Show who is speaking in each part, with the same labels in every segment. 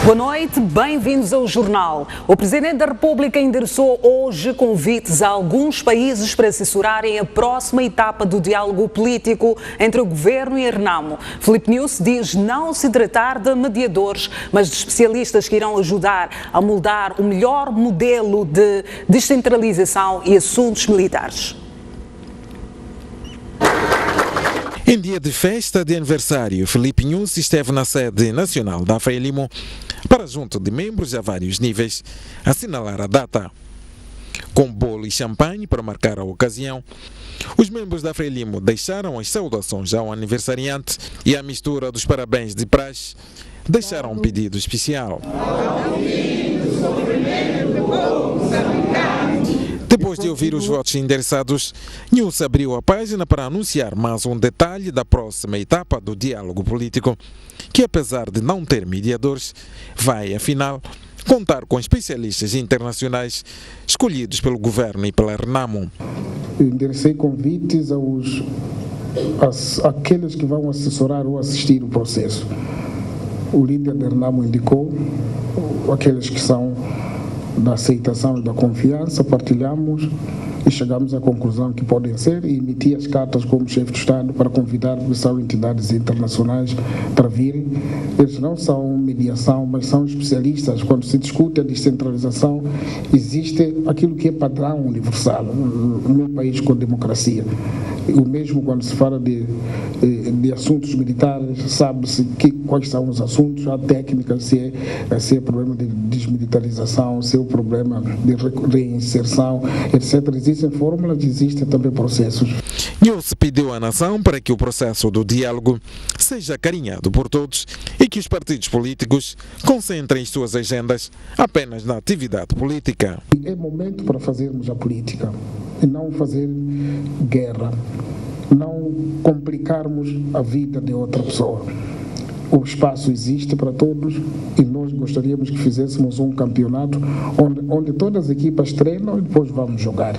Speaker 1: Boa noite, bem-vindos ao Jornal. O Presidente da República endereçou hoje convites a alguns países para assessorarem a próxima etapa do diálogo político entre o Governo e a Renamo. Filipe Nunes diz não se tratar de mediadores, mas de especialistas que irão ajudar a moldar o melhor modelo de descentralização e assuntos militares.
Speaker 2: Em dia de festa de aniversário, Filipe Nunes esteve na sede nacional da Frelimo para, junto de membros a vários níveis, assinalar a data. Com bolo e champanhe para marcar a ocasião, os membros da Frelimo deixaram as saudações ao aniversariante e a mistura dos parabéns de praxe deixaram um pedido especial. Depois de ouvir os votos endereçados, Nunes abriu a página para anunciar mais um detalhe da próxima etapa do diálogo político, que apesar de não ter mediadores, vai, afinal, contar com especialistas internacionais escolhidos pelo Governo e pela Renamo.
Speaker 3: Enderecei convites àqueles que vão assessorar ou assistir o processo. O líder da Renamo indicou aqueles que são da aceitação e da confiança, partilhamos e chegamos à conclusão que podem ser e emitir as cartas como chefe de Estado para convidar são entidades internacionais para virem. Eles não são mediação, mas são especialistas. Quando se discute a descentralização, existe aquilo que é padrão universal num país com democracia. O mesmo quando se fala de assuntos militares, sabe-se quais são os assuntos, a técnica, se é problema de desmilitarização, se é o problema de reinserção, etc. Existem fórmulas, existem também processos.
Speaker 2: Nunes pediu à nação para que o processo do diálogo seja acarinhado por todos e que os partidos políticos concentrem suas agendas apenas na atividade política.
Speaker 3: É momento para fazermos a política e não fazer guerra, não complicarmos a vida de outra pessoa. O espaço existe para todos e nós gostaríamos que fizéssemos um campeonato onde todas as equipas treinam e depois vamos jogar.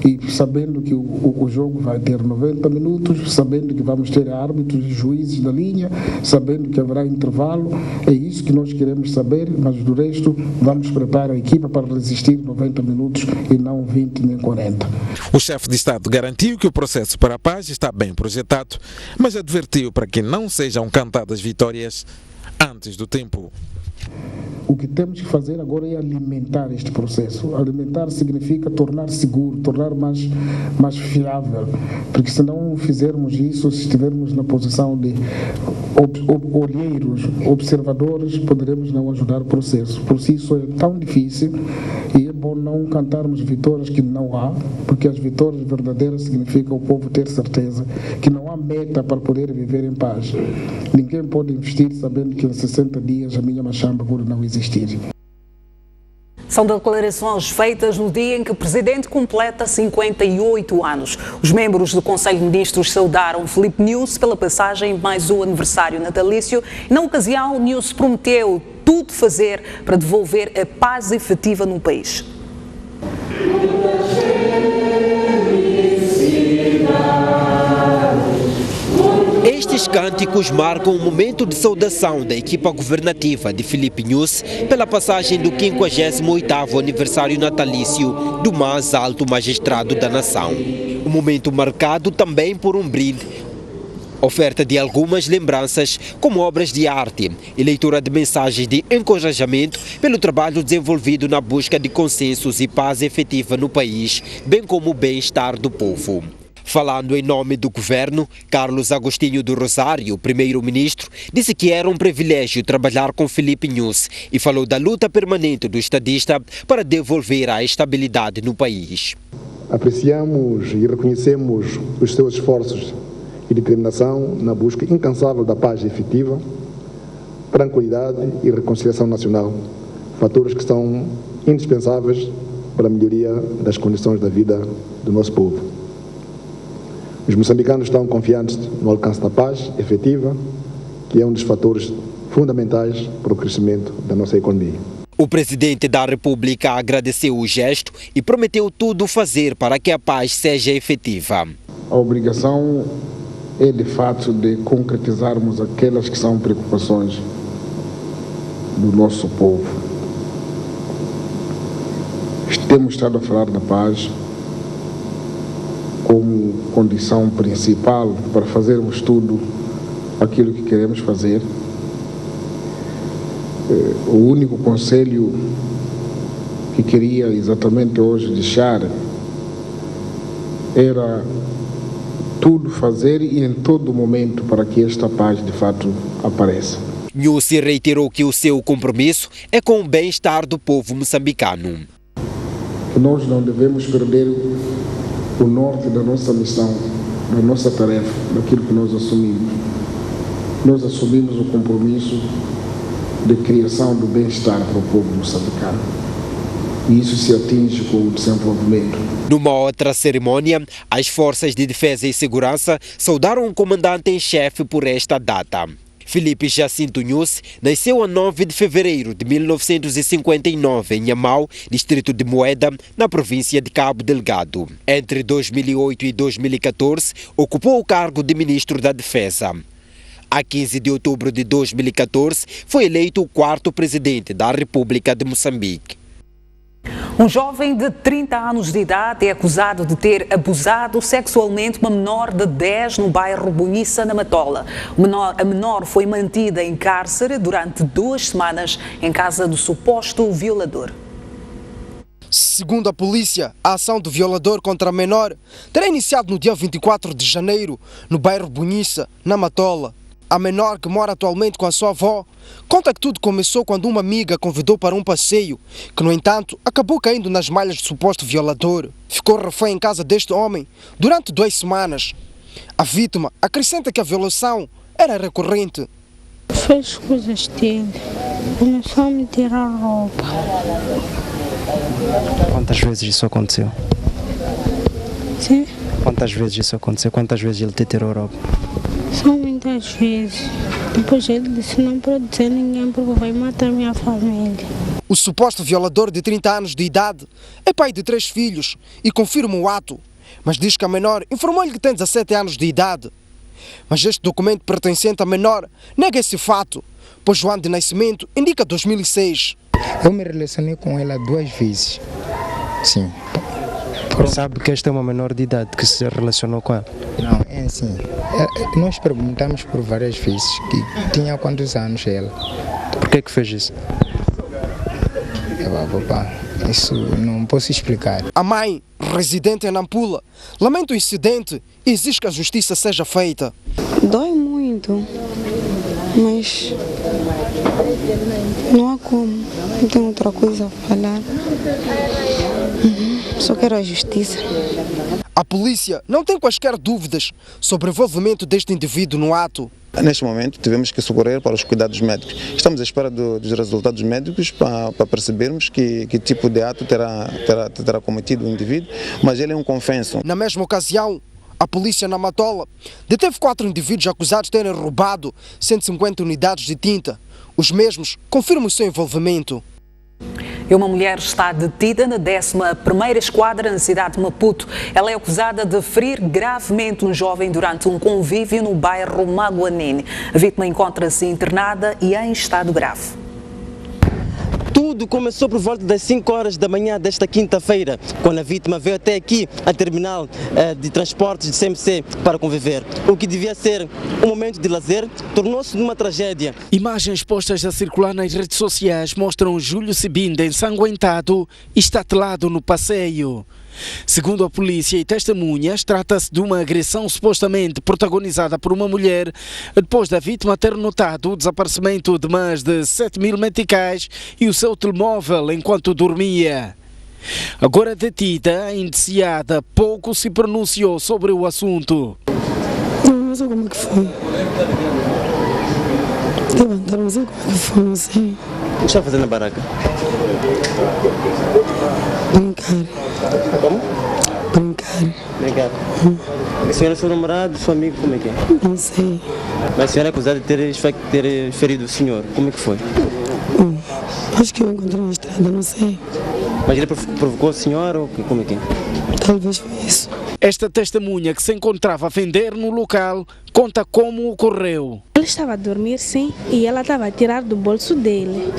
Speaker 3: E sabendo que o jogo vai ter 90 minutos, sabendo que vamos ter árbitros e juízes da linha, sabendo que haverá intervalo, é isso que nós queremos saber, mas do resto vamos preparar a equipa para resistir 90 minutos e não 20 nem 40.
Speaker 2: O chefe de Estado garantiu que o processo para a paz está bem projetado, mas advertiu para que não sejam cantadas vitórias antes do tempo.
Speaker 3: O que temos que fazer agora é alimentar este processo. Alimentar significa tornar seguro, tornar mais fiável, porque se não fizermos isso, se estivermos na posição de olheiros, observadores, poderemos não ajudar o processo. Por isso é tão difícil e é bom não cantarmos vitórias que não há, porque as vitórias verdadeiras significam o povo ter certeza que não há meta para poder viver em paz. Ninguém pode investir sabendo que em 60 dias a minha machamba pode não existir.
Speaker 1: São declarações feitas no dia em que o Presidente completa 58 anos. Os membros do Conselho de Ministros saudaram Filipe Nunes pela passagem em mais um aniversário natalício. Na ocasião, Nunes prometeu tudo fazer para devolver a paz efetiva no país.
Speaker 4: Estes cânticos marcam um momento de saudação da equipa governativa de Filipe Nunes pela passagem do 58º aniversário natalício do mais alto magistrado da nação. Um momento marcado também por um brinde, oferta de algumas lembranças como obras de arte e leitura de mensagens de encorajamento pelo trabalho desenvolvido na busca de consensos e paz efetiva no país, bem como o bem-estar do povo. Falando em nome do governo, Carlos Agostinho do Rosário, primeiro-ministro, disse que era um privilégio trabalhar com Filipe Nunes e falou da luta permanente do estadista para devolver a estabilidade no país.
Speaker 5: Apreciamos e reconhecemos os seus esforços e determinação na busca incansável da paz efetiva, tranquilidade e reconciliação nacional, fatores que são indispensáveis para a melhoria das condições da vida do nosso povo. Os moçambicanos estão confiantes no alcance da paz efetiva, que é um dos fatores fundamentais para o crescimento da nossa economia.
Speaker 4: O presidente da República agradeceu o gesto e prometeu tudo fazer para que a paz seja efetiva.
Speaker 3: A obrigação é de fato de concretizarmos aquelas que são preocupações do nosso povo. Temos estado a falar da paz como condição principal para fazermos tudo aquilo que queremos fazer. O único conselho que queria exatamente hoje deixar era tudo fazer e em todo momento para que esta paz de fato apareça.
Speaker 4: Nyusi reiterou que o seu compromisso é com o bem-estar do povo moçambicano.
Speaker 3: Que nós não devemos perder o norte da nossa missão, da nossa tarefa, daquilo que nós assumimos. Nós assumimos o compromisso de criação do bem-estar para o povo moçambicano. E isso se atinge com o desenvolvimento.
Speaker 4: Numa outra cerimônia, as Forças de Defesa e Segurança saudaram o comandante em chefe por esta data. Filipe Jacinto Nyusi nasceu a 9 de fevereiro de 1959 em Nhambau, distrito de Moeda, na província de Cabo Delgado. Entre 2008 e 2014, ocupou o cargo de ministro da Defesa. A 15 de outubro de 2014, foi eleito o 4º presidente da República de Moçambique.
Speaker 1: Um jovem de 30 anos de idade é acusado de ter abusado sexualmente uma menor de 10 no bairro Bonissa, na Matola. A menor foi mantida em cárcere durante 2 semanas em casa do suposto violador.
Speaker 6: Segundo a polícia, a ação do violador contra a menor terá iniciado no dia 24 de janeiro, no bairro Bonissa, na Matola. A menor, que mora atualmente com a sua avó, conta que tudo começou quando uma amiga a convidou para um passeio, que no entanto acabou caindo nas malhas do suposto violador. Ficou refém em casa deste homem durante 2 semanas. A vítima acrescenta que a violação era recorrente.
Speaker 7: Fez coisas dele, começou a me tirar roupa.
Speaker 8: Quantas vezes isso aconteceu?
Speaker 7: Sim?
Speaker 8: Quantas vezes isso aconteceu? Quantas vezes ele te tirou roupa?
Speaker 7: São muitas vezes. Depois ele disse: não pode dizer ninguém porque vai matar minha família.
Speaker 6: O suposto violador de 30 anos de idade é pai de 3 filhos e confirma o ato, mas diz que a menor informou-lhe que tem 17 anos de idade. Mas este documento pertencente à menor nega esse fato, pois o ano de nascimento indica 2006.
Speaker 9: Eu me relacionei com ela 2 vezes, sim.
Speaker 8: Sabe que esta é uma menor de idade que se relacionou com ela?
Speaker 9: Não, é assim. Nós perguntamos por várias vezes que tinha quantos anos ela.
Speaker 8: Por que fez isso?
Speaker 9: Papá, isso não posso explicar.
Speaker 6: A mãe, residente em Nampula, lamenta o incidente e exige que a justiça seja feita.
Speaker 7: Dói muito, mas não há como. Não tenho outra coisa a falar. Só quero a justiça.
Speaker 6: A polícia não tem quaisquer dúvidas sobre o envolvimento deste indivíduo no ato.
Speaker 10: Neste momento tivemos que socorrer para os cuidados médicos. Estamos à espera dos resultados médicos para percebermos que tipo de ato terá cometido o indivíduo, mas ele é um confesso.
Speaker 6: Na mesma ocasião, a polícia na Matola deteve 4 indivíduos acusados de terem roubado 150 unidades de tinta. Os mesmos confirmam o seu envolvimento.
Speaker 1: E uma mulher está detida na 11ª Esquadra na cidade de Maputo. Ela é acusada de ferir gravemente um jovem durante um convívio no bairro Maguanene. A vítima encontra-se internada e em estado grave.
Speaker 11: Tudo começou por volta das 5 horas da manhã desta quinta-feira, quando a vítima veio até aqui, a terminal de transportes de CMC, para conviver. O que devia ser um momento de lazer tornou-se numa tragédia.
Speaker 12: Imagens postas a circular nas redes sociais mostram Júlio Sibinda ensanguentado e estatelado no passeio. Segundo a polícia e testemunhas, trata-se de uma agressão supostamente protagonizada por uma mulher depois da vítima ter notado o desaparecimento de mais de 7.000 meticais e o seu telemóvel enquanto dormia. Agora detida, a indiciada pouco se pronunciou sobre o assunto.
Speaker 7: Não sei como é que foi. Levantaram, não sei como é que foi, não sei.
Speaker 11: O que está fazendo na baraca?
Speaker 7: Brincar.
Speaker 11: Como?
Speaker 7: Brincar.
Speaker 11: A senhora é seu namorado, seu amigo, como é que é?
Speaker 7: Não sei.
Speaker 11: Mas a senhora é acusada de ter ferido o senhor, como é que foi?
Speaker 7: Acho que eu encontrei na estrada, não sei.
Speaker 11: Mas ele provocou a senhora ou como é que é?
Speaker 7: Talvez foi isso.
Speaker 12: Esta testemunha, que se encontrava a vender no local, conta como ocorreu.
Speaker 7: Ele estava a dormir, sim, e ela estava a tirar do bolso dele.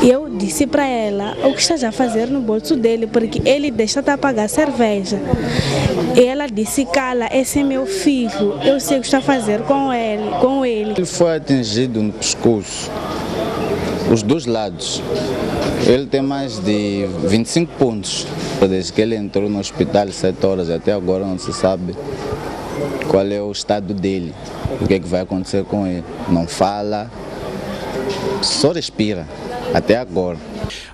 Speaker 7: E eu disse para ela, o que estás a fazer no bolso dele, porque ele deixa-te a pagar cerveja. E ela disse, cala, esse é meu filho, eu sei o que está a fazer com ele.
Speaker 13: Ele foi atingido no pescoço, os dois lados. Ele tem mais de 25 pontos. Desde que ele entrou no hospital 7 horas, até agora não se sabe qual é o estado dele, o que é que vai acontecer com ele. Não fala, só respira, até agora.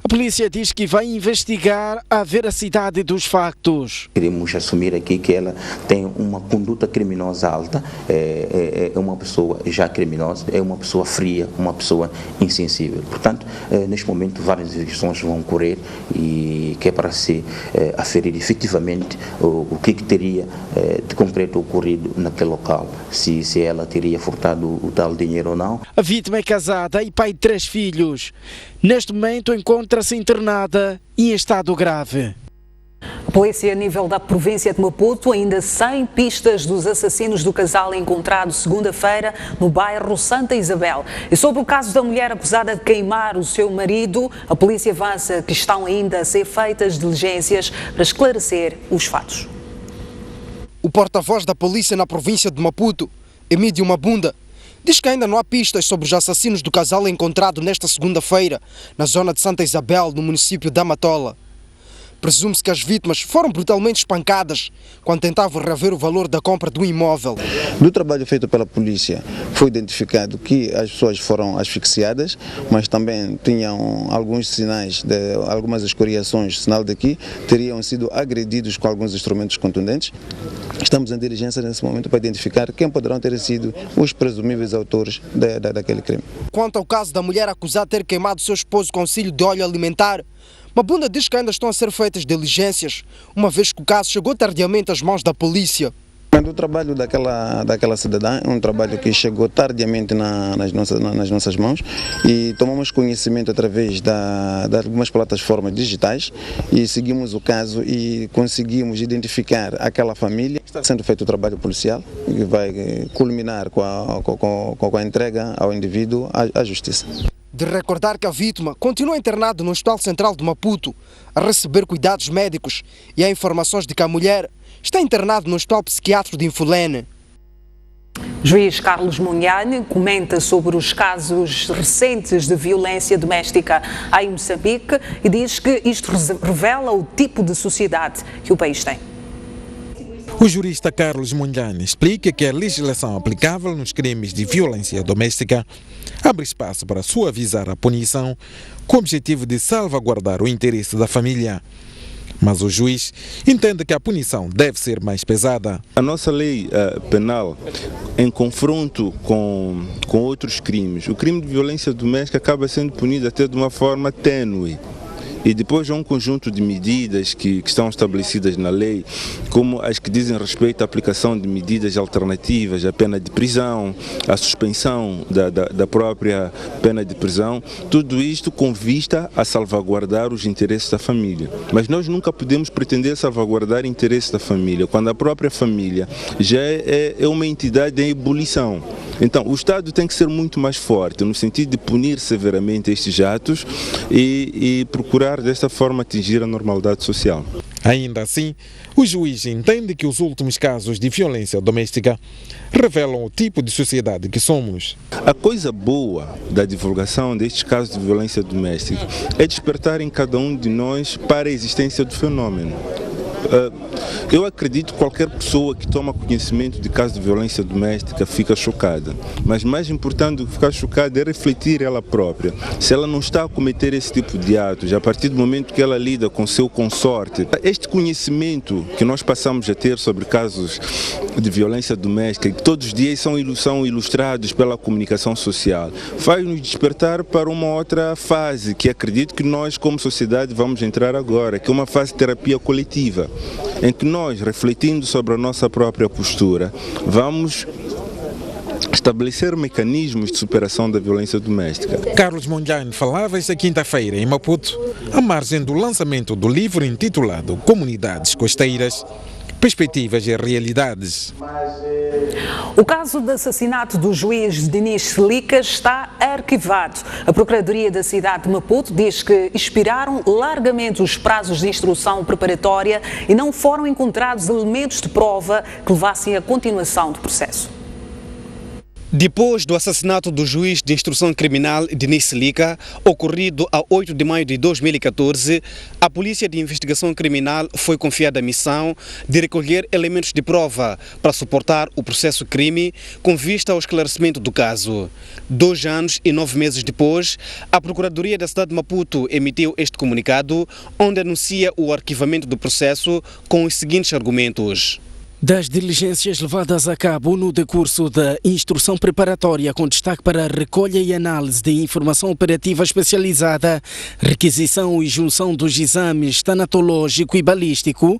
Speaker 12: A polícia diz que vai investigar a veracidade dos factos.
Speaker 14: Queremos assumir aqui que ela tem uma conduta criminosa alta, é uma pessoa já criminosa, é uma pessoa fria, uma pessoa insensível. Portanto, neste momento várias investigações vão ocorrer e que é para se aferir efetivamente o que teria de concreto ocorrido naquele local, se ela teria furtado o tal dinheiro ou não.
Speaker 12: A vítima é casada e pai de 3 filhos. Neste momento encontra-se internada e em estado grave.
Speaker 1: A polícia a nível da província de Maputo ainda sem pistas dos assassinos do casal encontrado segunda-feira no bairro Santa Isabel. E sobre o caso da mulher acusada de queimar o seu marido, a polícia avança que estão ainda a ser feitas diligências para esclarecer os fatos.
Speaker 6: O porta-voz da polícia na província de Maputo, Emídio Mabunda, diz que ainda não há pistas sobre os assassinos do casal encontrado nesta segunda-feira na zona de Santa Isabel, no município da Matola. Presume-se que as vítimas foram brutalmente espancadas quando tentavam reaver o valor da compra do imóvel.
Speaker 10: Do trabalho feito pela polícia, foi identificado que as pessoas foram asfixiadas, mas também tinham alguns sinais, de algumas escoriações, sinal de que teriam sido agredidos com alguns instrumentos contundentes. Estamos em diligência nesse momento para identificar quem poderão ter sido os presumíveis autores daquele crime.
Speaker 6: Quanto ao caso da mulher acusada de ter queimado seu esposo com auxílio de óleo alimentar, Mabunda diz que ainda estão a ser feitas diligências, uma vez que o caso chegou tardiamente às mãos da polícia.
Speaker 10: O trabalho daquela cidadã é um trabalho que chegou tardiamente nas nossas mãos e tomamos conhecimento através de algumas plataformas digitais e seguimos o caso e conseguimos identificar aquela família. Está sendo feito o trabalho policial e vai culminar com a entrega ao indivíduo à justiça.
Speaker 6: De recordar que a vítima continua internada no Hospital Central de Maputo a receber cuidados médicos e há informações de que a mulher está internada no Hospital Psiquiátrico de Infulene.
Speaker 1: Juiz Carlos Munhane comenta sobre os casos recentes de violência doméstica em Moçambique e diz que isto revela o tipo de sociedade que o país tem.
Speaker 2: O jurista Carlos Munhane explica que a legislação aplicável nos crimes de violência doméstica abre espaço para suavizar a punição com o objetivo de salvaguardar o interesse da família. Mas o juiz entende que a punição deve ser mais pesada.
Speaker 15: A nossa lei penal, em confronto com outros crimes, o crime de violência doméstica acaba sendo punido até de uma forma tênue. E depois há um conjunto de medidas que estão estabelecidas na lei, como as que dizem respeito à aplicação de medidas alternativas, à pena de prisão, à suspensão da própria pena de prisão, tudo isto com vista a salvaguardar os interesses da família. Mas nós nunca podemos pretender salvaguardar o interesse da família, quando a própria família já é uma entidade em ebulição. Então, o Estado tem que ser muito mais forte, no sentido de punir severamente estes atos e procurar desta forma atingir a normalidade social.
Speaker 2: Ainda assim, o juiz entende que os últimos casos de violência doméstica revelam o tipo de sociedade que somos.
Speaker 15: A coisa boa da divulgação destes casos de violência doméstica é despertar em cada um de nós para a existência do fenômeno. Eu acredito que qualquer pessoa que toma conhecimento de casos de violência doméstica fica chocada, mas mais importante do que ficar chocada é refletir ela própria. Se ela não está a cometer esse tipo de atos, a partir do momento que ela lida com seu consorte, este conhecimento que nós passamos a ter sobre casos de violência doméstica, que todos os dias são ilustrados pela comunicação social, faz-nos despertar para uma outra fase que acredito que nós como sociedade vamos entrar agora, que é uma fase de terapia coletiva, em que nós, refletindo sobre a nossa própria postura, vamos estabelecer mecanismos de superação da violência doméstica.
Speaker 2: Carlos Munhane falava esta quinta-feira em Maputo, à margem do lançamento do livro intitulado Comunidades Costeiras, perspectivas e realidades.
Speaker 1: O caso do assassinato do juiz Denis Selica está arquivado. A Procuradoria da cidade de Maputo diz que expiraram largamente os prazos de instrução preparatória e não foram encontrados elementos de prova que levassem à continuação do processo.
Speaker 16: Depois do assassinato do juiz de instrução criminal Denis Selica, ocorrido a 8 de maio de 2014, a Polícia de Investigação Criminal foi confiada a missão de recolher elementos de prova para suportar o processo crime com vista ao esclarecimento do caso. 2 anos e 9 meses depois, a Procuradoria da cidade de Maputo emitiu este comunicado, onde anuncia o arquivamento do processo com os seguintes argumentos.
Speaker 12: Das diligências levadas a cabo no decurso da instrução preparatória com destaque para a recolha e análise de informação operativa especializada, requisição e junção dos exames tanatológico e balístico,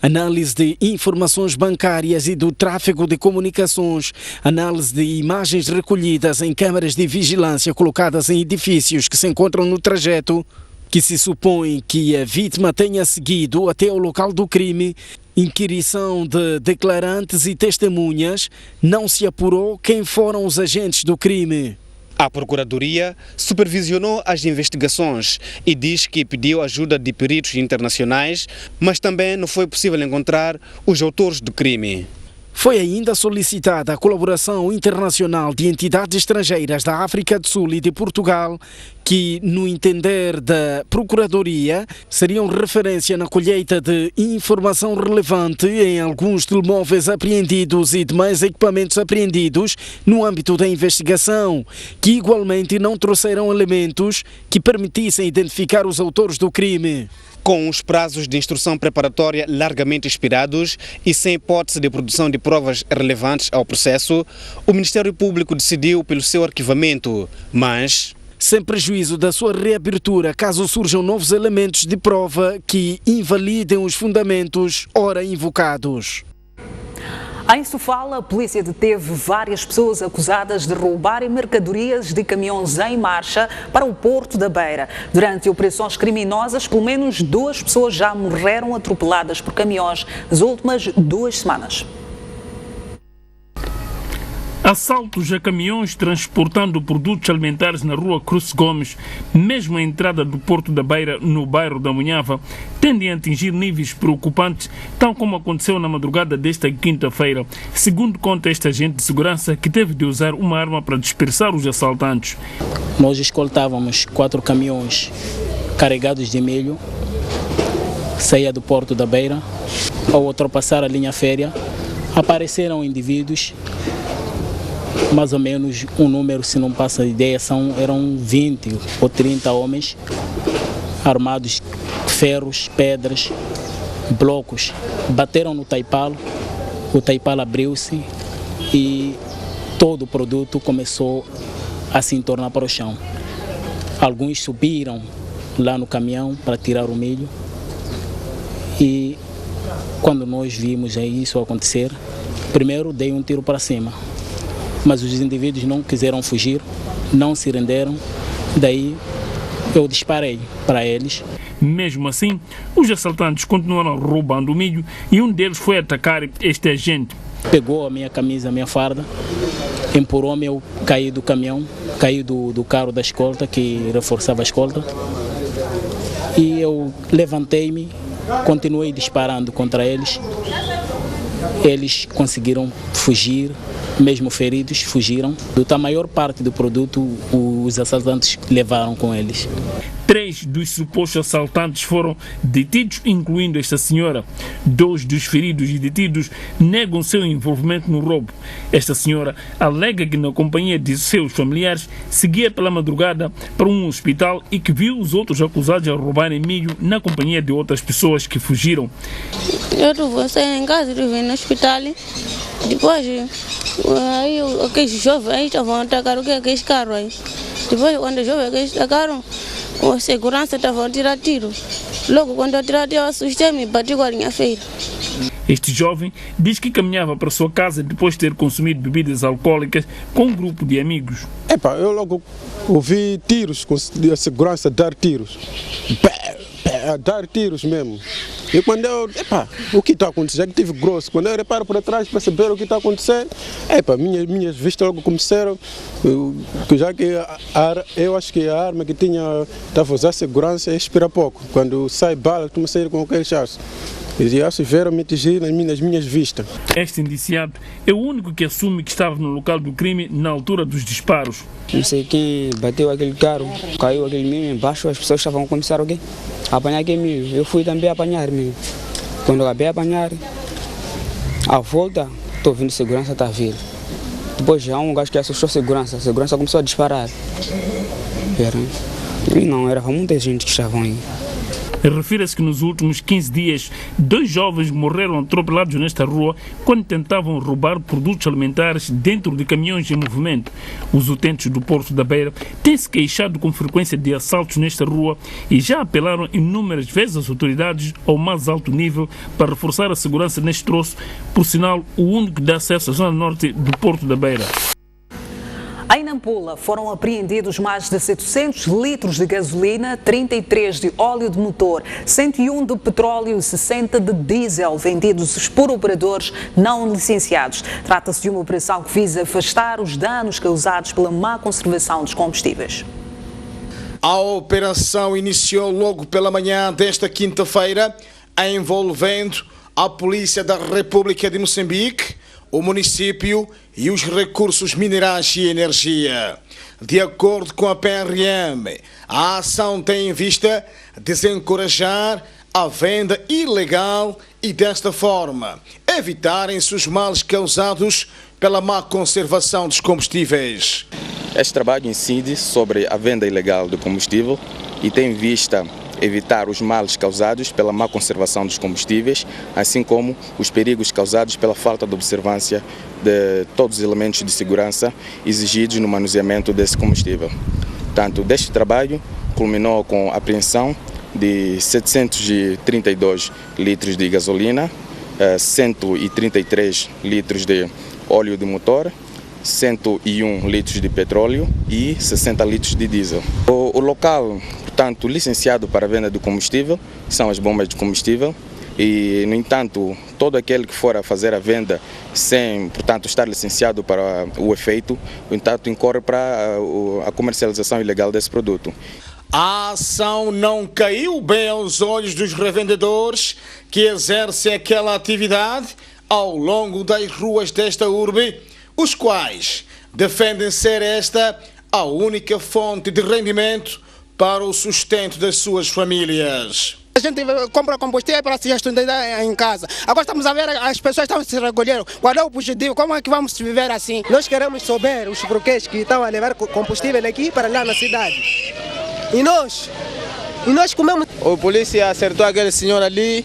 Speaker 12: análise de informações bancárias e do tráfego de comunicações, análise de imagens recolhidas em câmaras de vigilância colocadas em edifícios que se encontram no trajeto, que se supõe que a vítima tenha seguido até o local do crime, inquirição de declarantes e testemunhas, não se apurou quem foram os agentes do crime.
Speaker 16: A Procuradoria supervisionou as investigações e diz que pediu ajuda de peritos internacionais, mas também não foi possível encontrar os autores do crime.
Speaker 12: Foi ainda solicitada a colaboração internacional de entidades estrangeiras da África do Sul e de Portugal, que, no entender da Procuradoria, seriam referência na colheita de informação relevante em alguns telemóveis apreendidos e demais equipamentos apreendidos no âmbito da investigação, que igualmente não trouxeram elementos que permitissem identificar os autores do crime.
Speaker 16: Com os prazos de instrução preparatória largamente expirados e sem hipótese de produção de provas relevantes ao processo, o Ministério Público decidiu pelo seu arquivamento, mas
Speaker 12: sem prejuízo da sua reabertura caso surjam novos elementos de prova que invalidem os fundamentos ora invocados.
Speaker 1: Em Sofala, a polícia deteve várias pessoas acusadas de roubarem mercadorias de caminhões em marcha para o Porto da Beira. Durante operações criminosas, pelo menos 2 pessoas já morreram atropeladas por caminhões nas últimas 2 semanas.
Speaker 17: Assaltos a caminhões transportando produtos alimentares na rua Cruz Gomes, mesmo a entrada do Porto da Beira, no bairro da Munhava, tendem a atingir níveis preocupantes, tal como aconteceu na madrugada desta quinta-feira, segundo conta este agente de segurança que teve de usar uma arma para dispersar os assaltantes.
Speaker 18: Nós escoltávamos 4 caminhões carregados de milho, saía do Porto da Beira. Ao ultrapassar a linha férrea, apareceram indivíduos, mais ou menos um número, se não passa a ideia, eram 20 ou 30 homens armados, ferros, pedras, blocos, bateram no taipalo, o taipalo abriu-se e todo o produto começou a se entornar para o chão. Alguns subiram lá no caminhão para tirar o milho e quando nós vimos isso acontecer, primeiro dei um tiro para cima. Mas os indivíduos não quiseram fugir, não se renderam, daí eu disparei para eles.
Speaker 17: Mesmo assim, os assaltantes continuaram roubando o milho e um deles foi atacar este agente.
Speaker 18: Pegou a minha camisa, a minha farda, empurrou-me, eu caí do caminhão, caí do carro da escolta, que reforçava a escolta, e eu levantei-me, continuei disparando contra eles. Eles conseguiram fugir, mesmo feridos, fugiram. A maior parte do produto os assaltantes levaram com eles.
Speaker 17: 3 dos supostos assaltantes foram detidos, incluindo esta senhora. 2 dos feridos e detidos negam seu envolvimento no roubo. Esta senhora alega que, na companhia de seus familiares, seguia pela madrugada para um hospital e que viu os outros acusados a roubarem milho na companhia de outras pessoas que fugiram.
Speaker 19: Eu vou sair em casa, eu vim no hospital, depois aí aqueles jovens estavam a atacar aqueles carros aí. Depois, quando os jovens atacaram, a segurança estava a tirar tiro. Logo, quando eu tirei tiro, eu assustei-me e bati com a linha feira.
Speaker 17: Este jovem diz que caminhava para sua casa depois de ter consumido bebidas alcoólicas com um grupo de amigos.
Speaker 20: Eu logo ouvi tiros, a segurança dar tiros. a dar tiros mesmo. E quando eu, o que está acontecendo? Já que tive grosso, quando eu reparo para trás para saber o que está acontecendo, minhas vistas logo começaram, já que eu acho que a arma que tinha estava a usar segurança expira pouco. Quando sai bala, tu me sair com aquele chasso. E já se viram me atingir nas minhas vistas.
Speaker 17: Este indiciado é o único que assume que estava no local do crime na altura dos disparos.
Speaker 21: Não sei quem bateu aquele carro, caiu aquele milho embaixo, as pessoas estavam a começar a apanhar aquele milho. Eu fui também apanhar milho. Quando eu acabei de apanhar, à volta, estou vendo segurança está a vir. Depois já um gajo que assustou a segurança começou a disparar. E não, era muita gente que estavam aí.
Speaker 17: Refira-se que nos últimos 15 dias, 2 jovens morreram atropelados nesta rua quando tentavam roubar produtos alimentares dentro de caminhões em movimento. Os utentes do Porto da Beira têm-se queixado com frequência de assaltos nesta rua e já apelaram inúmeras vezes às autoridades ao mais alto nível para reforçar a segurança neste troço, por sinal o único que dá acesso à zona norte do Porto da Beira.
Speaker 1: Em Nampula foram apreendidos mais de 700 litros de gasolina, 33 de óleo de motor, 101 de petróleo e 60 de diesel vendidos por operadores não licenciados. Trata-se de uma operação que visa afastar os danos causados pela má conservação dos combustíveis.
Speaker 22: A operação iniciou logo pela manhã desta quinta-feira, envolvendo a Polícia da República de Moçambique, o município e os recursos minerais e energia. De acordo com a PRM, a ação tem em vista desencorajar a venda ilegal e, desta forma, evitarem-se os males causados pela má conservação dos combustíveis.
Speaker 23: Este trabalho incide sobre a venda ilegal do combustível e tem em vista evitar os males causados pela má conservação dos combustíveis, assim como os perigos causados pela falta de observância de todos os elementos de segurança exigidos no manuseamento desse combustível. Portanto, deste trabalho culminou com a apreensão de 732 litros de gasolina, 133 litros de óleo de motor, 101 litros de petróleo e 60 litros de diesel. O local, portanto, licenciado para a venda do combustível são as bombas de combustível e, no entanto, todo aquele que for a fazer a venda sem, portanto, estar licenciado para o efeito, no entanto, incorre para a comercialização ilegal desse produto.
Speaker 22: A ação não caiu bem aos olhos dos revendedores que exercem aquela atividade ao longo das ruas desta urbe, os quais defendem ser esta a única fonte de rendimento para o sustento das suas famílias.
Speaker 24: A gente compra combustível para se sustentar em casa. Agora estamos a ver as pessoas estão se recolhendo. Qual é o objetivo? Como é que vamos viver assim?
Speaker 6: Nós queremos saber os porquês que estão a levar combustível aqui para lá na cidade. E nós comemos.
Speaker 25: O polícia acertou aquele senhor ali,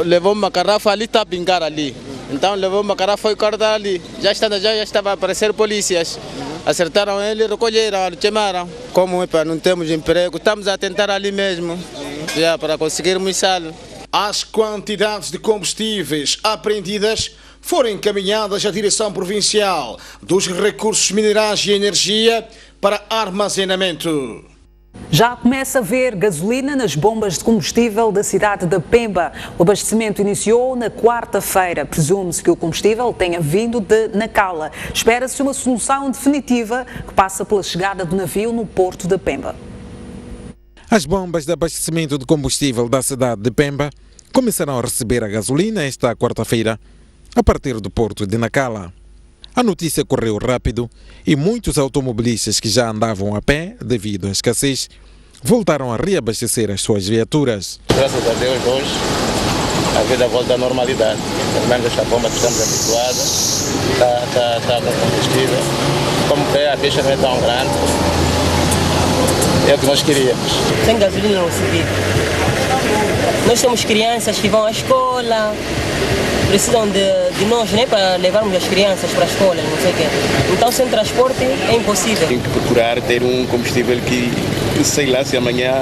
Speaker 25: levou uma garrafa ali, está a pingar ali. Então levou uma garrafa, foi cortar ali. Já estava a aparecer polícias. Acertaram ele, recolheram, chamaram. Como não temos emprego, estamos a tentar ali mesmo, para conseguirmos salário.
Speaker 22: As quantidades de combustíveis apreendidas foram encaminhadas à Direção Provincial dos Recursos Minerais e Energia para armazenamento.
Speaker 1: Já começa a haver gasolina nas bombas de combustível da cidade de Pemba. O abastecimento iniciou na quarta-feira. Presume-se que o combustível tenha vindo de Nacala. Espera-se uma solução definitiva que passa pela chegada do navio no porto de Pemba.
Speaker 2: As bombas de abastecimento de combustível da cidade de Pemba começarão a receber a gasolina esta quarta-feira a partir do porto de Nacala. A notícia correu rápido e muitos automobilistas que já andavam a pé devido à escassez voltaram a reabastecer as suas viaturas.
Speaker 26: Graças a Deus, hoje a vida volta à normalidade. Pelo menos esta bomba que estamos habituados está com combustível. Como é, a peixe não é tão grande, é o que nós queríamos.
Speaker 27: Sem gasolina não se vive. Nós temos crianças que vão à escola, precisam de nós, né, para levarmos as crianças para a escola, não sei o quê. Então, sem transporte é impossível.
Speaker 26: Tem que procurar ter um combustível que sei lá se amanhã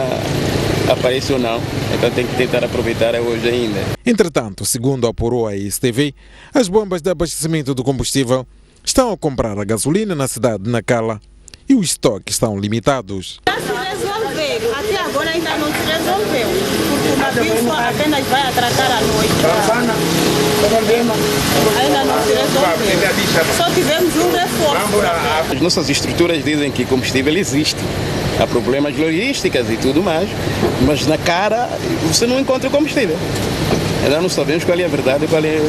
Speaker 26: aparece ou não. Então, tem que tentar aproveitar hoje ainda.
Speaker 2: Entretanto, segundo apurou a ISTV, as bombas de abastecimento do combustível estão a comprar a gasolina na cidade de Nacala e os estoques estão limitados.
Speaker 3: Já se resolveu, até agora ainda não se resolveu, porque o navio só apenas vai atracar à noite. Ainda não se resolveu, só tivemos um reforço.
Speaker 26: As nossas estruturas dizem que combustível existe, há problemas logísticos e tudo mais, mas na cara você não encontra combustível. Ainda não sabemos qual é a verdade e qual é o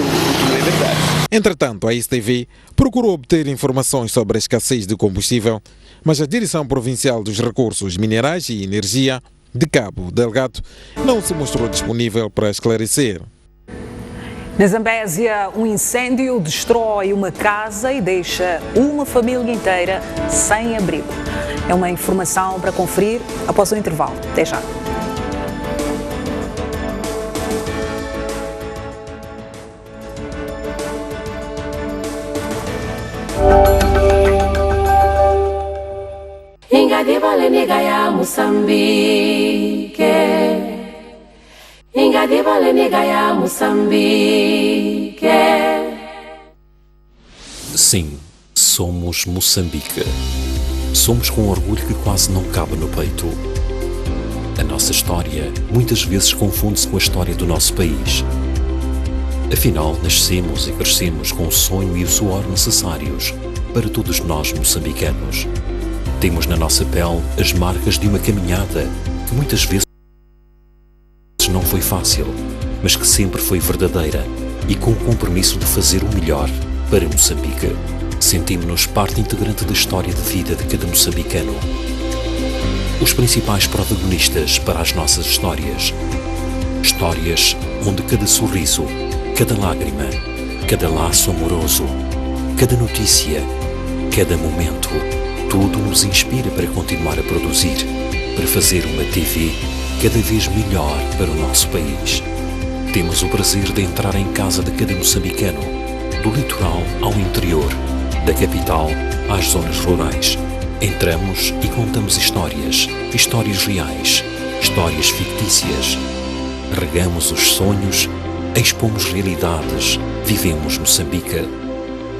Speaker 26: que é verdade.
Speaker 2: Entretanto, a STV procurou obter informações sobre a escassez de combustível, mas a Direção Provincial dos Recursos Minerais e Energia de Cabo Delgado não se mostrou disponível para esclarecer.
Speaker 1: Na Zambésia, um incêndio destrói uma casa e deixa uma família inteira sem abrigo. É uma informação para conferir após o intervalo. Até já.
Speaker 4: Ingadibale negaya Moçambique. Ingadibale negaya Moçambique.
Speaker 5: Sim, somos Moçambique. Somos com orgulho que quase não cabe no peito. A nossa história muitas vezes confunde-se com a história do nosso país. Afinal, nascemos e crescemos com o sonho e o suor necessários para todos nós moçambicanos. Temos na nossa pele as marcas de uma caminhada que muitas vezes não foi fácil, mas que sempre foi verdadeira e com o compromisso de fazer o melhor para Moçambique. Sentimos-nos parte integrante da história de vida de cada moçambicano. Os principais protagonistas para as nossas histórias. Histórias onde cada sorriso, cada lágrima, cada laço amoroso, cada notícia, cada momento, tudo nos inspira para continuar a produzir, para fazer uma TV cada vez melhor para o nosso país. Temos o prazer de entrar em casa de cada moçambicano, do litoral ao interior, da capital às zonas rurais. Entramos e contamos histórias, histórias reais, histórias fictícias. Regamos os sonhos, expomos realidades, vivemos Moçambique.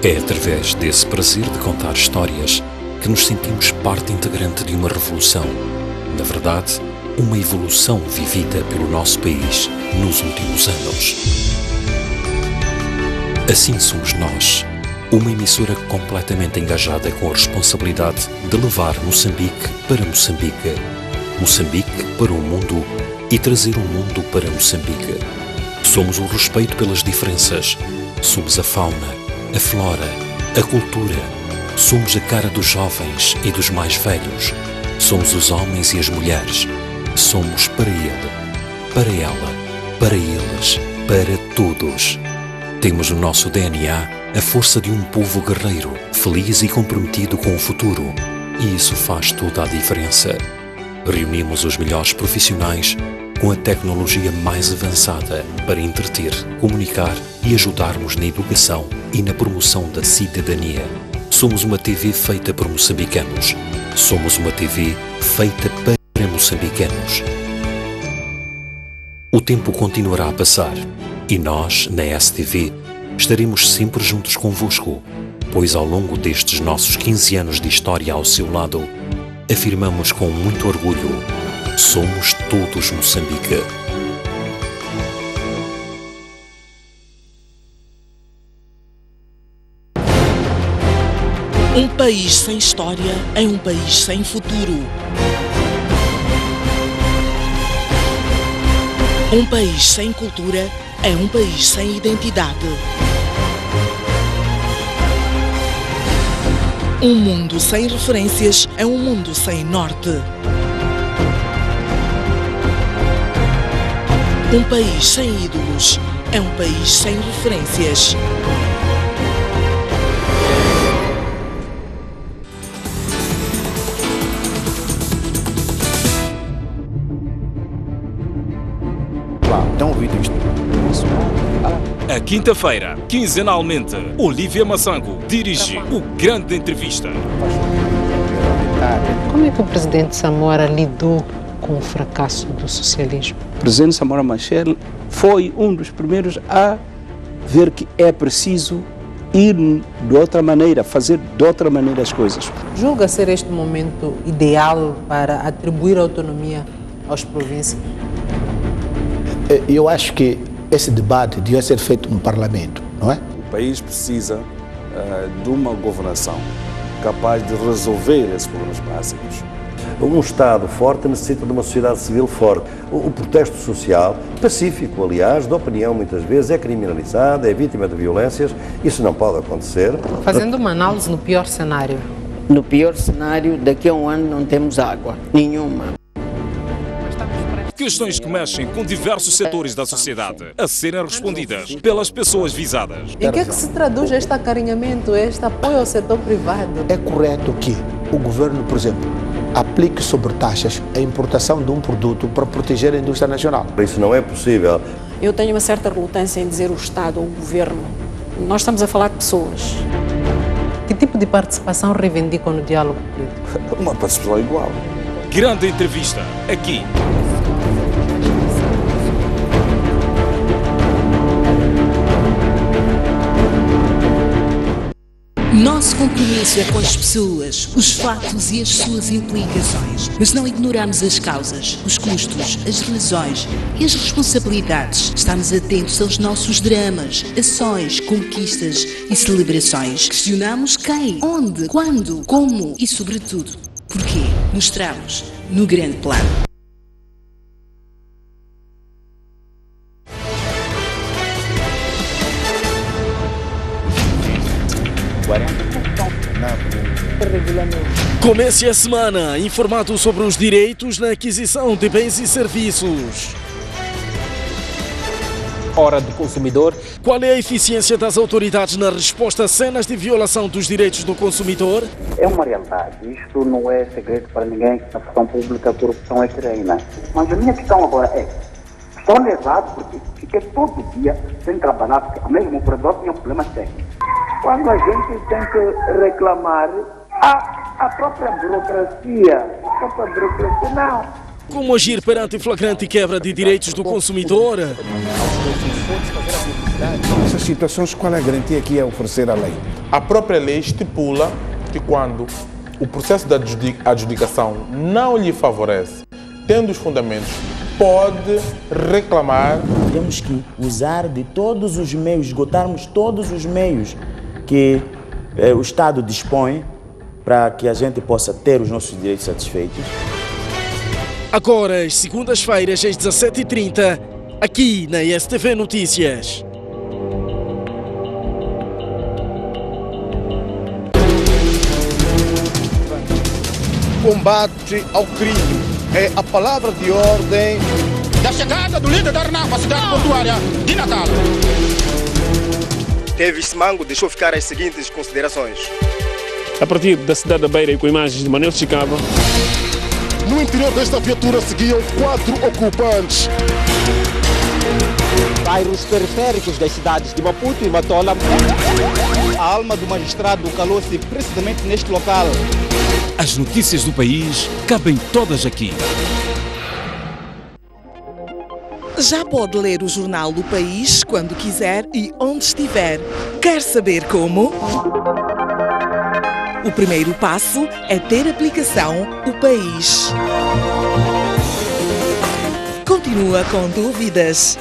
Speaker 5: É através desse prazer de contar histórias que nos sentimos parte integrante de uma revolução. Na verdade, uma evolução vivida pelo nosso país nos últimos anos. Assim somos nós, uma emissora completamente engajada com a responsabilidade de levar Moçambique para Moçambique, Moçambique para o mundo e trazer o mundo para Moçambique. Somos o respeito pelas diferenças, somos a fauna, a flora, a cultura, somos a cara dos jovens e dos mais velhos, somos os homens e as mulheres, somos para ele, para ela, para eles, para todos. Temos no nosso DNA a força de um povo guerreiro, feliz e comprometido com o futuro, e isso faz toda a diferença. Reunimos os melhores profissionais com a tecnologia mais avançada para entreter, comunicar e ajudarmos na educação e na promoção da cidadania. Somos uma TV feita por moçambicanos. Somos uma TV feita para moçambicanos. O tempo continuará a passar e nós, na STV, estaremos sempre juntos convosco, pois ao longo destes nossos 15 anos de história ao seu lado, afirmamos com muito orgulho: somos todos Moçambique.
Speaker 7: Um país sem história é um país sem futuro. Um país sem cultura é um país sem identidade. Um mundo sem referências é um mundo sem norte. Um país sem ídolos é um país sem referências.
Speaker 8: A quinta-feira, quinzenalmente, Olívia Massango dirige o Grande Entrevista.
Speaker 9: Como é que o presidente Samora lidou com o fracasso do socialismo?
Speaker 11: O presidente Samora Machel foi um dos primeiros a ver que é preciso
Speaker 10: ir de outra maneira, fazer de outra maneira as coisas.
Speaker 9: Julga ser este momento ideal para atribuir autonomia às províncias?
Speaker 11: Eu acho que esse debate devia ser feito no Parlamento, não é?
Speaker 12: O país precisa de uma governação capaz de resolver esses problemas básicos.
Speaker 13: Um Estado forte necessita de uma sociedade civil forte. O protesto social, pacífico, aliás, de opinião muitas vezes, é criminalizado, é vítima de violências. Isso não pode acontecer.
Speaker 9: Fazendo uma análise no pior cenário.
Speaker 14: No pior cenário, daqui a um ano não temos água, nenhuma.
Speaker 8: Questões que mexem com diversos setores da sociedade a serem respondidas pelas pessoas visadas.
Speaker 9: Em que é que se traduz este acarinhamento, este apoio ao setor privado?
Speaker 11: É correto que o governo, por exemplo, aplique sobretaxas a importação de um produto para proteger a indústria nacional.
Speaker 13: Isso não é possível.
Speaker 15: Eu tenho uma certa relutância em dizer o Estado ou o governo. Nós estamos a falar de pessoas.
Speaker 9: Que tipo de participação reivindicam no diálogo político?
Speaker 12: Uma participação igual.
Speaker 8: Grande entrevista, aqui.
Speaker 16: Nosso compromisso é com as pessoas, os fatos e as suas implicações, mas não ignoramos as causas, os custos, as razões e as responsabilidades. Estamos atentos aos nossos dramas, ações, conquistas e celebrações. Questionamos quem, onde, quando, como e, sobretudo, porquê. Mostramos no grande plano.
Speaker 28: Comece a semana informado sobre os direitos na aquisição de bens e serviços.
Speaker 29: Hora do consumidor.
Speaker 28: Qual é a eficiência das autoridades na resposta a cenas de violação dos direitos do consumidor?
Speaker 30: É uma realidade. Isto não é segredo para ninguém. Na função pública a corrupção é que reina. Mas a minha questão agora é: estou lesado porque fiquei todo dia sem trabalhar, porque a mesma operador tinha problemas técnicos. Quando a gente tem que reclamar, a própria burocracia não.
Speaker 28: Como agir perante flagrante quebra de direitos do consumidor?
Speaker 31: Nessas situações, qual é a garantia que é oferecer a lei?
Speaker 32: A própria lei estipula que quando o processo da adjudicação não lhe favorece, tendo os fundamentos, pode reclamar.
Speaker 33: Temos que usar de todos os meios, esgotarmos todos os meios que o Estado dispõe para que a gente possa ter os nossos direitos satisfeitos.
Speaker 28: Agora, às segundas-feiras, às 17h30, aqui na STV Notícias.
Speaker 22: Combate ao crime é a palavra de ordem
Speaker 24: da chegada do líder da RENAM à cidade portuária de Natal.
Speaker 34: Davis Mango deixou ficar as seguintes considerações.
Speaker 35: A partir da cidade da Beira e com imagens de Manuel Chicava.
Speaker 36: No interior desta viatura seguiam 4 ocupantes.
Speaker 37: Bairros periféricos das cidades de Maputo e Matola. A alma do magistrado calou-se precisamente neste local.
Speaker 8: As notícias do país cabem todas aqui.
Speaker 7: Já pode ler o jornal do País quando quiser e onde estiver. Quer saber como? O primeiro passo é ter a aplicação O País. Continua com dúvidas?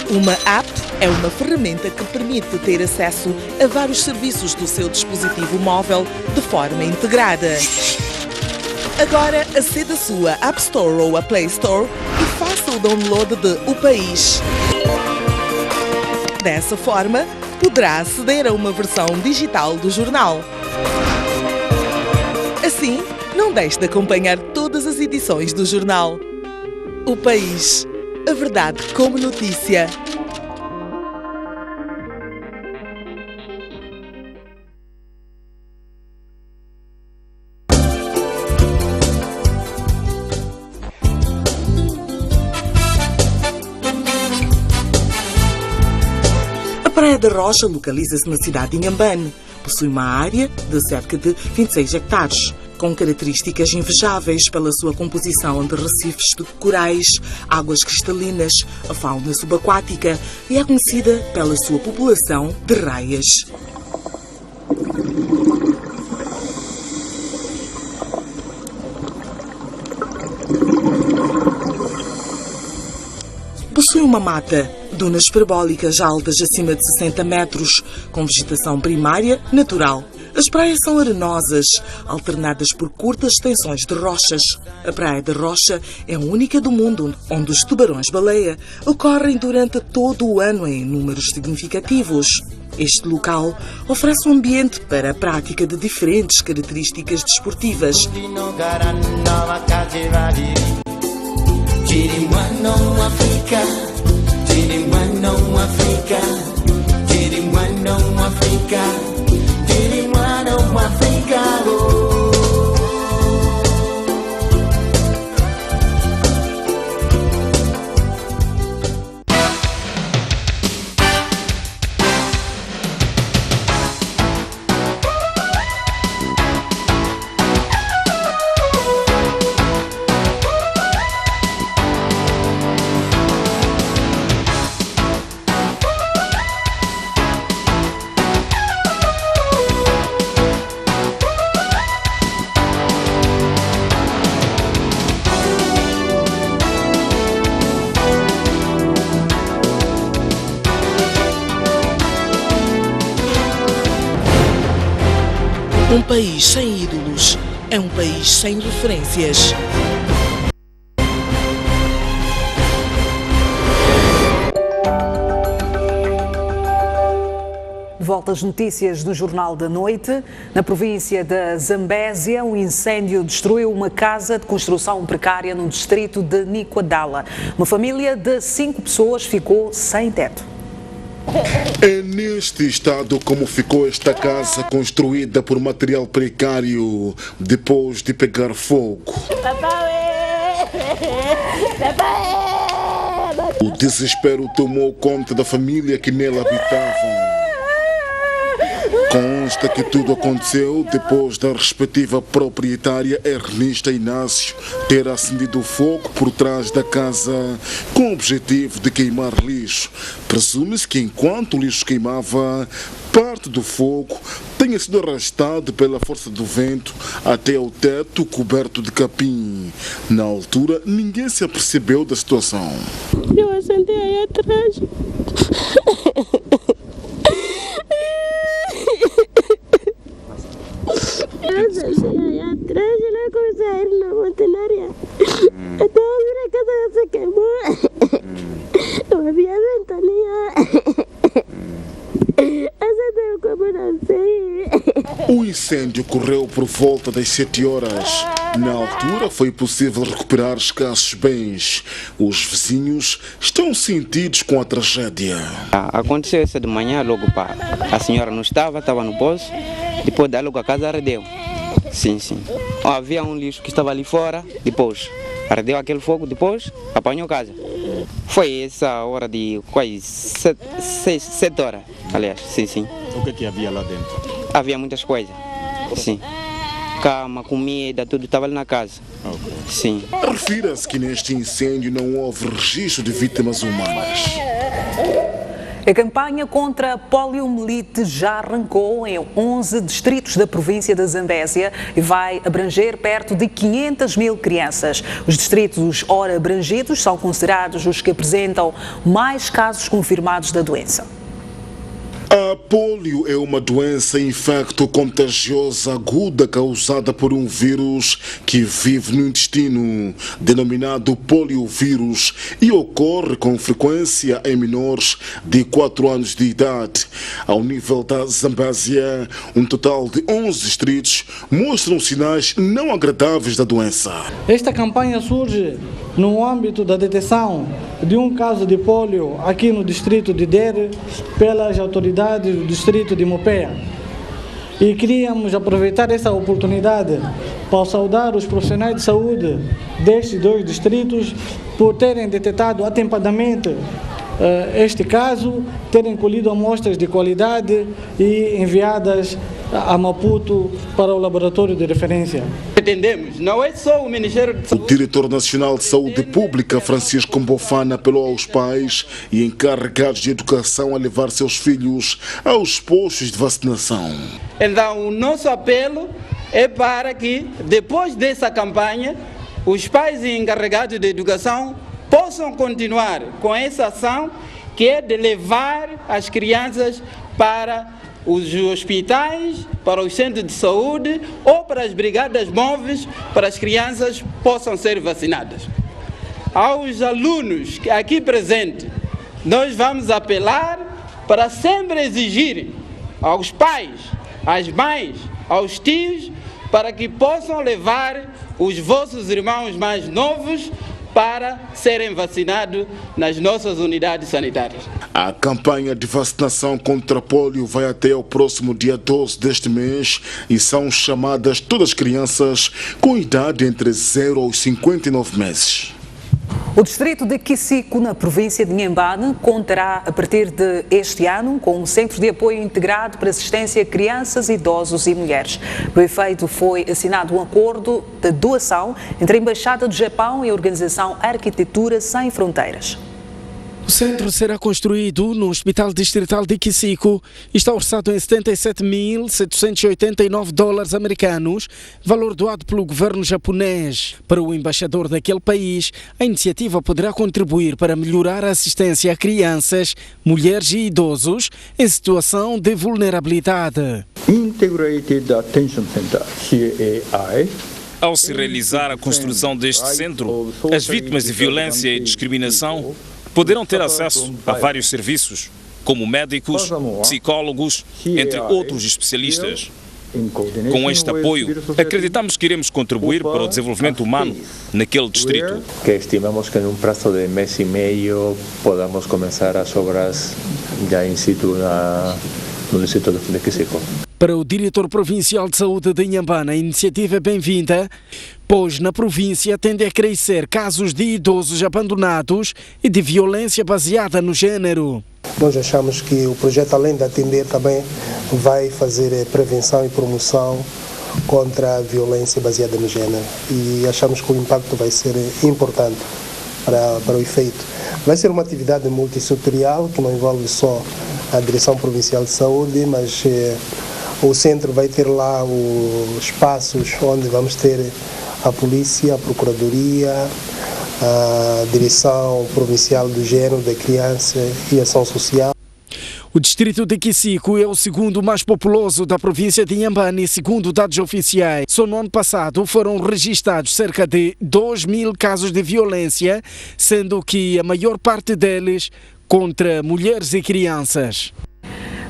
Speaker 7: Uma app é uma ferramenta que permite ter acesso a vários serviços do seu dispositivo móvel de forma integrada. Agora aceda à sua App Store ou a Play Store e faça o download de O País. Dessa forma, poderá aceder a uma versão digital do jornal. Assim, não deixe de acompanhar todas as edições do jornal. O País. A verdade como notícia. A Praia da Rocha localiza-se na cidade de Inhambane. Possui uma área de cerca de 26 hectares, com características invejáveis pela sua composição de recifes de corais, águas cristalinas, a fauna subaquática e é conhecida pela sua população de raias. Possui uma mata, dunas parabólicas altas acima de 60 metros, com vegetação primária natural. As praias são arenosas, alternadas por curtas extensões de rochas. A Praia da Rocha é a única do mundo onde os tubarões-baleia ocorrem durante todo o ano em números significativos. Este local oferece um ambiente para a prática de diferentes características desportivas. Um país sem ídolos é um país sem referências.
Speaker 1: De volta às notícias do Jornal da Noite. Na província da Zambésia, um incêndio destruiu uma casa de construção precária no distrito de Niquadala. Uma família de 5 pessoas ficou sem teto.
Speaker 36: É neste estado como ficou esta casa construída por material precário depois de pegar fogo. O desespero tomou conta da família que nela habitava. Consta que tudo aconteceu depois da respectiva proprietária Ernesta Inácio ter acendido fogo por trás da casa com o objetivo de queimar lixo. Presume-se que enquanto o lixo queimava, parte do fogo tenha sido arrastado pela força do vento até o teto coberto de capim. Na altura, ninguém se apercebeu da situação.
Speaker 37: Eu assentei aí atrás. Eu deixei aí atrás e não comecei a ir na montanária. Então a casa se queimou. Não havia ventania. Essa deu como não sei.
Speaker 36: O incêndio ocorreu por volta das 7 horas. Na altura foi possível recuperar escassos bens. Os vizinhos estão sentidos com a tragédia.
Speaker 2: Aconteceu isso de manhã, logo a senhora não estava no poço. Depois da logo a casa ardeu. Sim. Havia um lixo que estava ali fora, depois ardeu aquele fogo, depois apanhou a casa. Foi essa hora de quase 7 horas, aliás, sim.
Speaker 35: O que havia lá dentro?
Speaker 2: Havia muitas coisas, sim. Cama, comida, tudo estava ali na casa.
Speaker 35: Okay.
Speaker 2: Sim.
Speaker 36: Refira-se que neste incêndio não houve registro de vítimas humanas.
Speaker 1: A campanha contra a poliomielite já arrancou em 11 distritos da província da Zambésia e vai abranger perto de 500 mil crianças. Os distritos ora abrangidos são considerados os que apresentam mais casos confirmados da doença.
Speaker 36: A polio é uma doença infecto-contagiosa aguda causada por um vírus que vive no intestino, denominado poliovírus, e ocorre com frequência em menores de 4 anos de idade. Ao nível da Zambésia, um total de 11 distritos mostram sinais não agradáveis da doença.
Speaker 3: Esta campanha surge no âmbito da detecção de um caso de polio aqui no distrito de Dere pelas autoridades do distrito de Mopeia. E queríamos aproveitar essa oportunidade para saudar os profissionais de saúde destes 2 distritos por terem detectado atempadamente este caso, terem colhido amostras de qualidade e enviadas a Maputo para o laboratório de referência.
Speaker 4: Pretendemos, não é só o Ministério de Saúde.
Speaker 36: O diretor nacional de Saúde Pública, Francisco Mbofana, apelou aos pais e encarregados de educação a levar seus filhos aos postos de vacinação.
Speaker 4: Então, o nosso apelo é para que, depois dessa campanha, os pais e encarregados de educação possam continuar com essa ação, que é de levar as crianças para os hospitais, para os centros de saúde ou para as brigadas móveis, para as crianças possam ser vacinadas. Aos alunos aqui presentes, nós vamos apelar para sempre exigirem aos pais, às mães, aos tios, para que possam levar os vossos irmãos mais novos para serem vacinados nas nossas unidades sanitárias.
Speaker 36: A campanha de vacinação contra pólio vai até o próximo dia 12 deste mês e são chamadas todas as crianças com idade entre 0 aos 59 meses.
Speaker 1: O distrito de Kisiku, na província de Inhambane, contará a partir deste ano com um centro de apoio integrado para assistência a crianças, idosos e mulheres. Para o efeito, foi assinado um acordo de doação entre a Embaixada do Japão e a organização Arquitetura Sem Fronteiras.
Speaker 28: O centro será construído no Hospital Distrital de Kisiku e está orçado em $77.789 americanos, valor doado pelo governo japonês. Para o embaixador daquele país, a iniciativa poderá contribuir para melhorar a assistência a crianças, mulheres e idosos em situação de vulnerabilidade.
Speaker 5: Integrated Attention Center, CAI.
Speaker 8: Ao se realizar a construção deste centro, as vítimas de violência e discriminação poderão ter acesso a vários serviços, como médicos, psicólogos, entre outros especialistas. Com este apoio, acreditamos que iremos contribuir para o desenvolvimento humano naquele distrito.
Speaker 5: Que estimamos que num prazo de mês e meio podamos começar as obras já in situ no distrito de Kisiku.
Speaker 28: Para o diretor provincial de saúde de Inhambane, a iniciativa é bem-vinda, pois na província tende a crescer casos de idosos abandonados e de violência baseada no género.
Speaker 6: Nós achamos que o projeto, além de atender, também vai fazer prevenção e promoção contra a violência baseada no género. E achamos que o impacto vai ser importante para o efeito. Vai ser uma atividade multissetorial que não envolve só a Direção Provincial de Saúde, mas o centro vai ter lá os espaços onde vamos ter a polícia, a procuradoria, a Direção Provincial do Género, da Criança e Ação Social.
Speaker 28: O distrito de Kisiku é o segundo mais populoso da província de Inhambane, segundo dados oficiais. Só no ano passado foram registrados cerca de 2.000 casos de violência, sendo que a maior parte deles contra mulheres e crianças.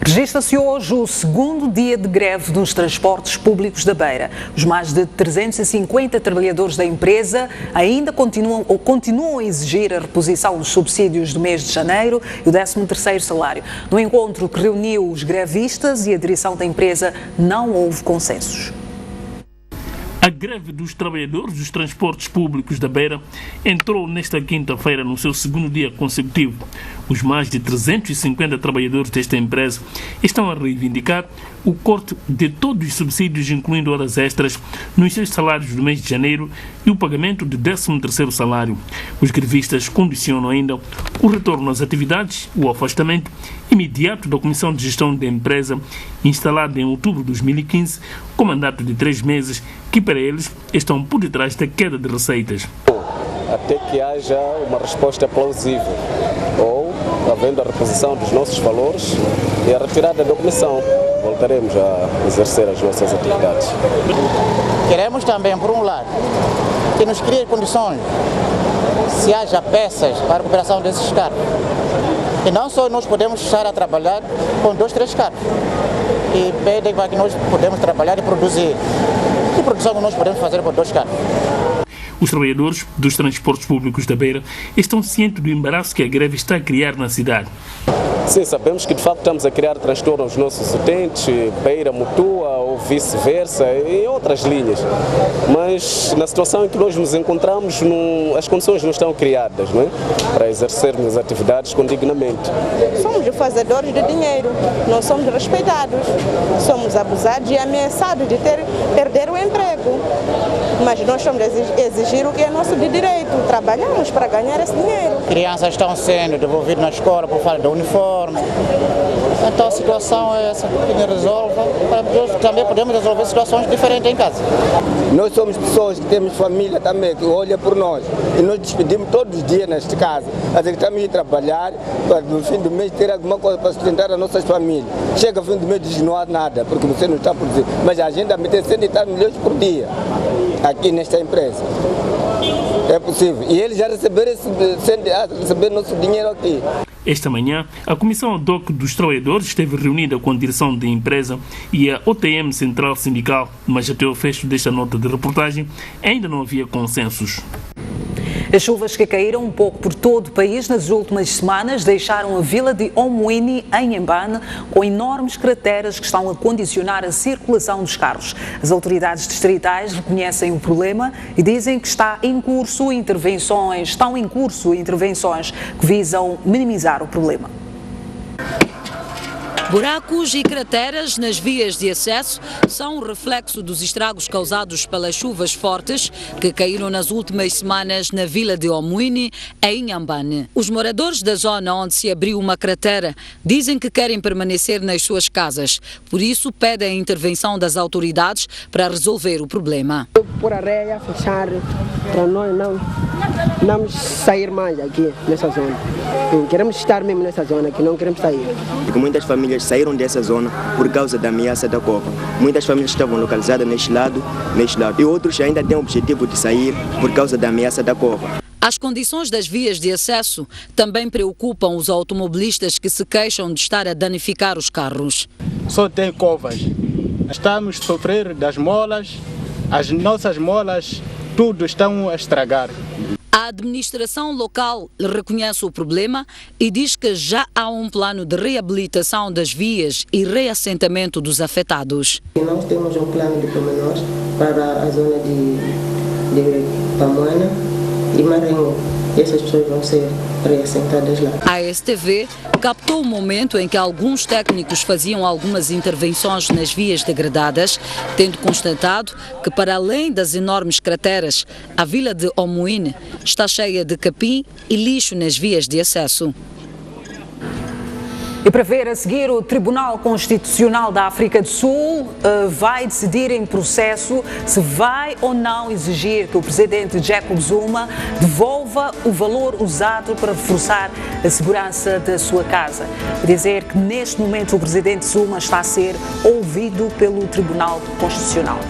Speaker 1: Registra-se hoje o segundo dia de greve dos transportes públicos da Beira. Os mais de 350 trabalhadores da empresa ainda continuam a exigir a reposição dos subsídios do mês de janeiro e o 13º salário. No encontro que reuniu os grevistas e a direção da empresa, não houve consensos.
Speaker 35: A greve dos trabalhadores dos transportes públicos da Beira entrou nesta quinta-feira no seu segundo dia consecutivo. Os mais de 350 trabalhadores desta empresa estão a reivindicar o corte de todos os subsídios, incluindo horas extras, nos seus salários do mês de janeiro e o pagamento do 13º salário. Os grevistas condicionam ainda o retorno às atividades, o afastamento imediato da Comissão de Gestão da empresa, instalada em outubro de 2015, com mandato de 3 meses, que para eles estão por detrás da queda de receitas.
Speaker 10: Até que haja uma resposta plausível, ou havendo a reposição dos nossos valores e a retirada da comissão, voltaremos a exercer as nossas atividades.
Speaker 11: Queremos também, por um lado, que nos crie condições, se haja peças para a recuperação desses carros. E não só nós podemos estar a trabalhar com 2, 3 carros. E pedem para que nós podemos trabalhar e produzir. Que produção nós podemos fazer com 2 carros?
Speaker 35: Os trabalhadores dos transportes públicos da Beira estão cientes do embaraço que a greve está a criar na cidade.
Speaker 10: Sim, sabemos que de facto estamos a criar transtorno aos nossos utentes, Beira, Mutua ou vice-versa, em outras linhas. Mas na situação em que nós nos encontramos, as condições não estão criadas, não é? Para exercermos as atividades com dignamente.
Speaker 9: Somos fazedores de dinheiro, não somos respeitados, somos abusados e ameaçados de perder o emprego. Mas nós estamos a exigir o que é nosso de direito, trabalhamos para ganhar esse dinheiro.
Speaker 11: Crianças estão sendo devolvidas na escola por falta de uniforme. Então a situação é essa, que resolve. Também podemos resolver situações diferentes em casa.
Speaker 12: Nós somos pessoas que temos família também, que olha por nós. E nós despedimos todos os dias neste caso. Até que estamos a ir trabalhar, para no fim do mês ter alguma coisa para sustentar as nossas famílias. Chega o fim do mês e diz não há nada, porque você não está a produzir. Mas a gente tem 130 milhões por dia aqui nesta empresa. É possível. E eles já receberam nosso dinheiro aqui.
Speaker 35: Esta manhã, a Comissão ad hoc dos Trabalhadores esteve reunida com a direção da empresa e a OTM Central Sindical, mas até o fecho desta nota de reportagem ainda não havia consensos.
Speaker 1: As chuvas que caíram um pouco por todo o país nas últimas semanas deixaram a vila de Omuini, em Inhambane, com enormes crateras que estão a condicionar a circulação dos carros. As autoridades distritais reconhecem o problema e dizem que estão em curso intervenções que visam minimizar o problema.
Speaker 13: Buracos e crateras nas vias de acesso são um reflexo dos estragos causados pelas chuvas fortes que caíram nas últimas semanas na vila de Omuini, em Inhambane. Os moradores da zona onde se abriu uma cratera dizem que querem permanecer nas suas casas, por isso pedem a intervenção das autoridades para resolver o problema.
Speaker 14: Por areia, fechar, para nós não sair mais aqui nessa zona. Queremos estar mesmo nessa zona, que não queremos sair.
Speaker 15: Porque muitas famílias saíram dessa zona por causa da ameaça da cova. Muitas famílias estavam localizadas neste lado, e outros ainda têm o objetivo de sair por causa da ameaça da cova.
Speaker 13: As condições das vias de acesso também preocupam os automobilistas que se queixam de estar a danificar os carros.
Speaker 16: Só tem covas. Estamos a sofrer das molas, as nossas molas, tudo estão a estragar.
Speaker 13: A administração local reconhece o problema e diz que já há um plano de reabilitação das vias e reassentamento dos afetados.
Speaker 14: Nós temos um plano de pormenores para a zona de Pamuana e Maranhão. Essas pessoas vão ser reassentadas lá.
Speaker 13: A STV captou o momento em que alguns técnicos faziam algumas intervenções nas vias degradadas, tendo constatado que, para além das enormes crateras, a vila de Omuini está cheia de capim e lixo nas vias de acesso.
Speaker 1: E para ver a seguir, o Tribunal Constitucional da África do Sul vai decidir em processo se vai ou não exigir que o presidente Jacob Zuma devolva o valor usado para reforçar a segurança da sua casa. Dizer que neste momento o presidente Zuma está a ser ouvido pelo Tribunal Constitucional.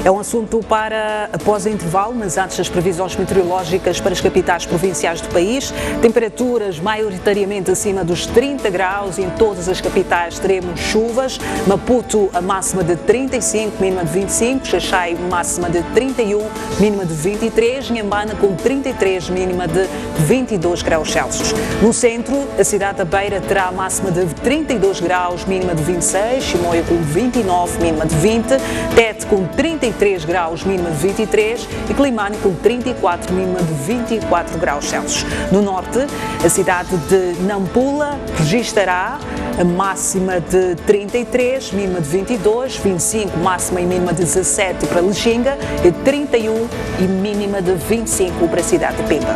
Speaker 1: É um assunto para após o intervalo, mas antes as previsões meteorológicas para as capitais provinciais do país. Temperaturas maioritariamente acima dos 30 graus e em todas as capitais teremos chuvas. Maputo, a máxima de 35, mínima de 25. Xaixai, máxima de 31, mínima de 23. Inhambane com 33, mínima de 22 graus Celsius. No centro, a cidade da Beira terá a máxima de 32 graus, mínima de 26. Chimoio com 29, mínima de 20. Tete com 33 graus, mínima de 23. E Climane com 34, mínima de 24 graus Celsius. No norte, a cidade de Nampula registará a máxima de 33, mínima de 22, 25, máxima e mínima de 17 para Lixinga e 31 e mínima de 25 para a cidade de Pemba.